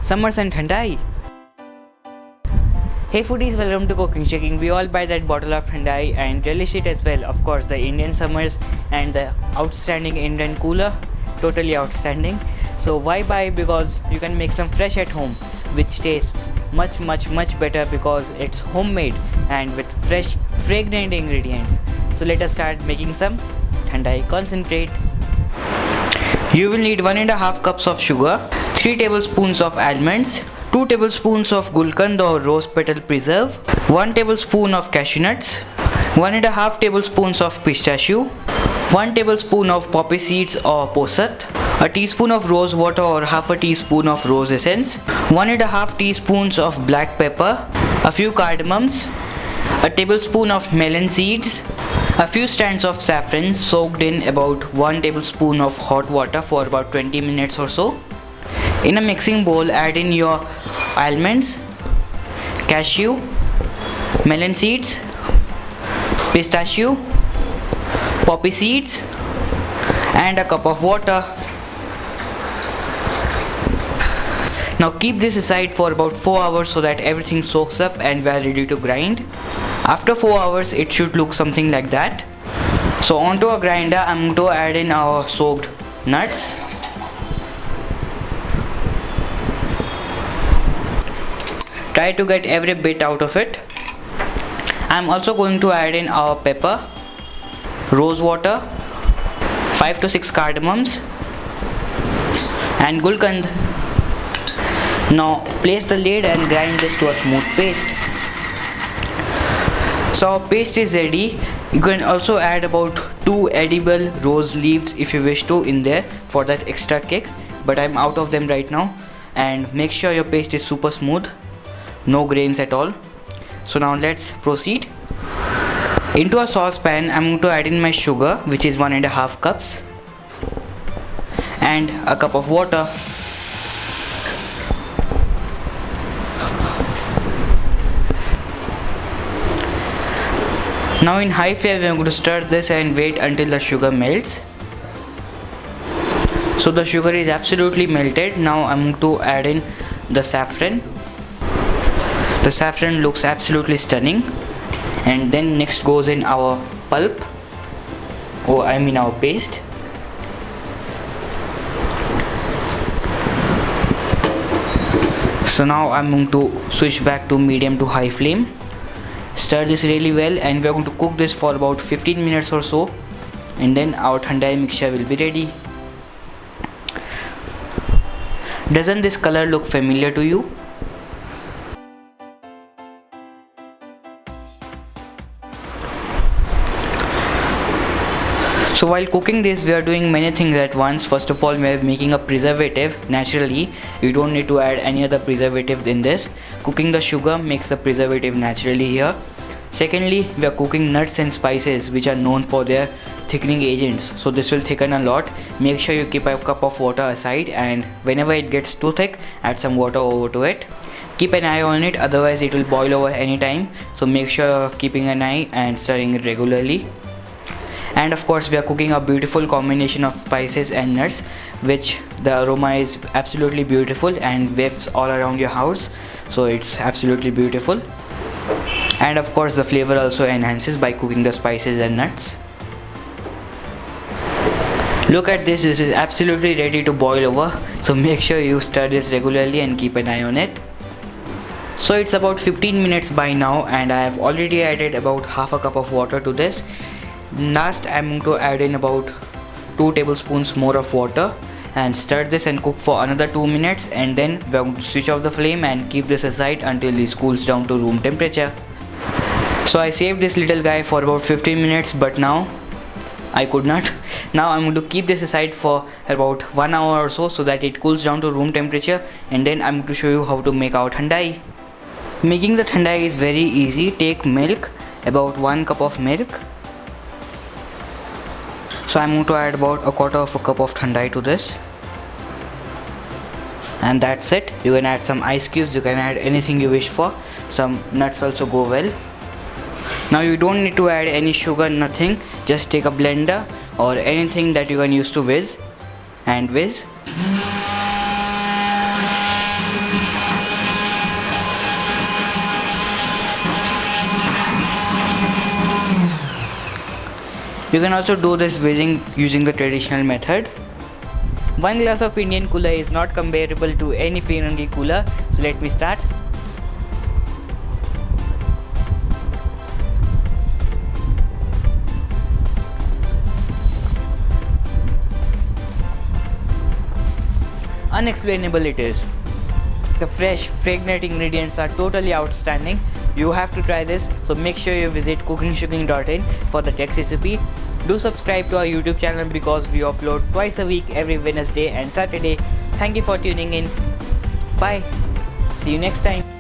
Summers and Thandai. Hey foodies, welcome to Cooking Checking. We all buy that bottle of Thandai and relish it as well. Of course, the Indian summers and the outstanding Indian cooler, totally outstanding. So why buy? Because you can make some fresh at home, which tastes much better because it's homemade and with fresh, fragrant ingredients. So let us start making some Thandai Concentrate. You will need 1.5 cups of sugar, 3 tablespoons of almonds, 2 tablespoons of gulkand or rose petal preserve, 1 tablespoon of cashew nuts, 1.5 tablespoons of pistachio, 1 tablespoon of poppy seeds or posat, a teaspoon of rose water or half a teaspoon of rose essence, 1.5 teaspoons of black pepper, a few cardamoms, a tablespoon of melon seeds, a few strands of saffron soaked in about 1 tablespoon of hot water for about 20 minutes or so. In a mixing bowl, add in your almonds, cashew, melon seeds, pistachio, poppy seeds and a cup of water. Now keep this aside for about 4 hours so that everything soaks up and we are ready to grind. After 4 hours it should look something like that. So onto a grinder I'm going to add in our soaked nuts. Try to get every bit out of it. I'm also going to add in our pepper, rose water, 5 to 6 cardamoms and gulkand. Now place the lid and grind this to a smooth paste. So our paste is ready. You can also add about 2 edible rose leaves if you wish to in there for that extra kick, but I'm out of them right now. And make sure your paste is super smooth, no grains at all. So now let's proceed. Into a saucepan I'm going to add in my sugar, which is 1.5 cups, and a cup of water. Now in high flame I'm going to stir this and wait until the sugar melts. So the sugar is absolutely melted. Now I'm going to add in the saffron. The saffron looks absolutely stunning. And then next goes in our pulp, our paste. So now I'm going to switch back to medium to high flame. Stir this really well and we are going to cook this for about 15 minutes or so, and then our Thandai mixture will be ready. Doesn't this color look familiar to you? So while cooking this, we are doing many things at once. First of all, we are making a preservative naturally. You don't need to add any other preservative in this. Cooking the sugar makes a preservative naturally here. Secondly, we are cooking nuts and spices which are known for their thickening agents. So this will thicken a lot. Make sure you keep a cup of water aside, and whenever it gets too thick, add some water over to it. Keep an eye on it, otherwise it will boil over anytime. So make sure you're keeping an eye and stirring it regularly. And of course we are cooking a beautiful combination of spices and nuts, which the aroma is absolutely beautiful and wafts all around your house. So it's absolutely beautiful. And of course the flavor also enhances by cooking the spices and nuts. Look at this, this is absolutely ready to boil over. So make sure you stir this regularly and keep an eye on it. So it's about 15 minutes by now and I have already added about half a cup of water to this. Last I'm going to add in about 2 tablespoons more of water and stir this and cook for another 2 minutes, and then we are going to switch off the flame and keep this aside until this cools down to room temperature. So I saved this little guy for about 15 minutes, but now I could not. Now I'm going to keep this aside for about 1 hour or so that it cools down to room temperature, and then I'm going to show you how to make our Thandai. Making the Thandai is very easy. Take milk, about 1 cup of milk. So I'm going to add about 1/4 cup of Thandai to this, and that's it. You can add some ice cubes, you can add anything you wish for. Some nuts also go well. Now you don't need to add any sugar, nothing. Just take a blender or anything that you can use to whiz and whiz. You can also do this using the traditional method. One glass of Indian cooler is not comparable to any friendly cooler. So let me start. Unexplainable it is. The fresh, fragrant ingredients are totally outstanding. You have to try this, so make sure you visit cookingshooking.in for the next recipe. Do subscribe to our YouTube channel because we upload twice a week every Wednesday and Saturday. Thank you for tuning in. Bye. See you next time.